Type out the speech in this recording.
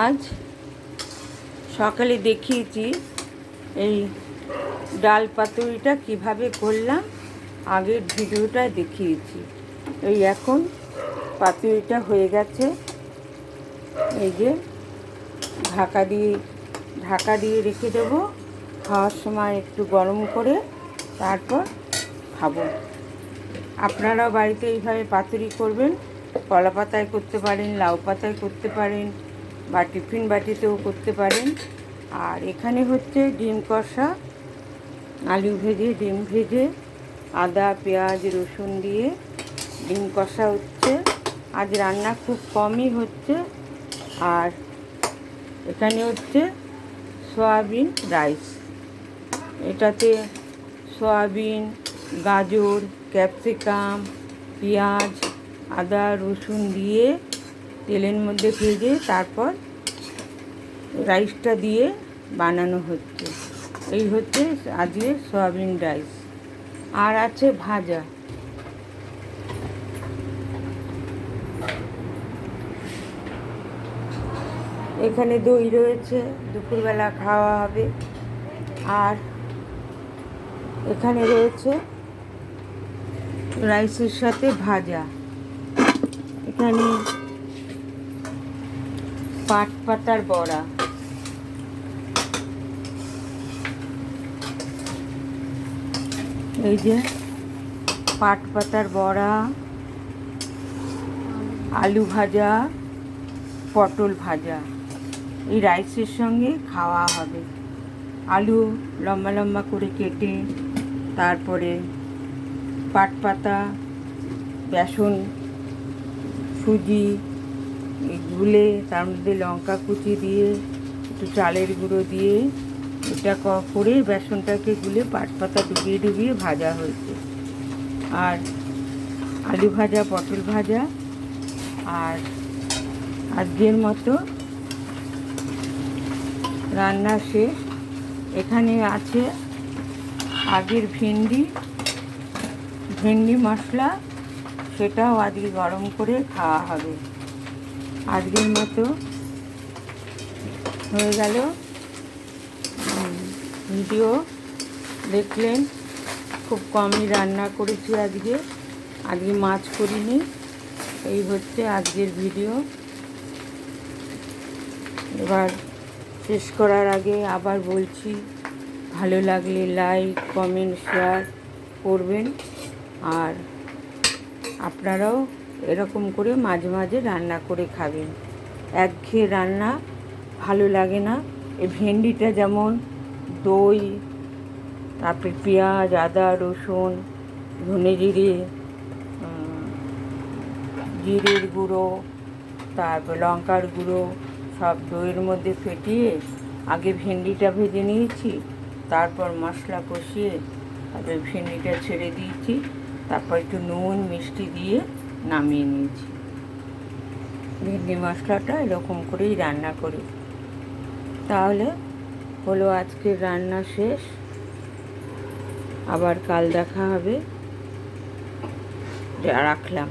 আজ সকালে দেখিয়েছি এই ডাল পাতুরিটা কিভাবে করলাম, আগের ভিডিওটায় দেখিয়েছি। এই এখন পাতুরিটা হয়ে গেছে। এই যে ঢাকা দিয়ে রেখে দেবো, খাওয়ার সময় একটু গরম করে তারপর খাবো। আপনারাও বাড়িতে এইভাবে পাতুরি করবেন। কলা পাতায় করতে পারেন, লাউ পাতায় করতে পারেন, বা টিফিন বাটিতেও করতে পারেন। আর এখানে হচ্ছে ডিম কষা, আলু ভেজে, ডিম ভেজে, আদা পেঁয়াজ রসুন দিয়ে ডিম কষা হচ্ছে। আজ রান্না খুব কমই হচ্ছে। আর এখানে হচ্ছে সয়াবিন রাইস। এটাতে সয়াবিন, গাজর, ক্যাপসিকাম, পেঁয়াজ, আদা রসুন দিয়ে তেলের মধ্যে ভেজে তারপর রাইসটা দিয়ে বানানো হচ্ছে। এই হচ্ছে আজকে সয়াবিন রাইস। আর আছে ভাজা। এখানে দই রয়েছে, দুপুরবেলা খাওয়া হবে। আর এখানে রয়েছে রাইসের সাথে ভাজা। এখানে পাট পাতার বড়া, এই যে পাট পাতার বড়া, আলু ভাজা, পটল ভাজা এই রাইসের সঙ্গে খাওয়া হবে। আলু লম্বা লম্বা করে কেটে, তারপরে পাট পাতা, বেসন, সুজি গুলে তার মধ্যে লঙ্কা কুচি দিয়ে একটু চালের গুঁড়ো দিয়ে এটা করে বেসনটাকে গুলে পাট পাতা ডুবিয়ে ডুবিয়ে ভাজা হয়েছে। আর আলু ভাজা, পটল ভাজা। আর আজকের মতো রান্না শেষ। এখানে আছে আগের ভেন্ডি মশলা, সেটাও আজকে গরম করে খাওয়া হবে। আজকের মতো হয়ে গেল। ভিডিও দেখলেন, খুব কমই রান্না করেছি আজকে মাছ করিনি। এই হচ্ছে আজকের ভিডিও। এবার শেষ করার আগে আবার বলছি, ভালো লাগলে লাইক, কমেন্ট, শেয়ার করবেন। আর আপনারাও এরকম করে মাঝে মাঝে রান্না করে খাবেন। একঘেয়ে রান্না ভালো লাগে না। এই ভেন্ডিটা যেমন দই, তারপরে পেঁয়াজ, আদা রসুন, ধনে জিরের গুঁড়ো, তারপর লঙ্কার গুঁড়ো সব দইয়ের মধ্যে ফেটিয়ে আগে ভেন্ডিটা ভেজে নিয়েছি, তারপর মশলা কষিয়ে তারপরে ভেন্ডিটা ছেড়ে দিয়েছি, তারপর একটু নুন মিষ্টি দিয়ে নামিয়ে নিয়েছি। ভেন্ডি মশলাটা এরকম করেই রান্না করি। তাহলে হলো আজকের রান্না শেষ। আবার কাল দেখা হবে। রাখলাম।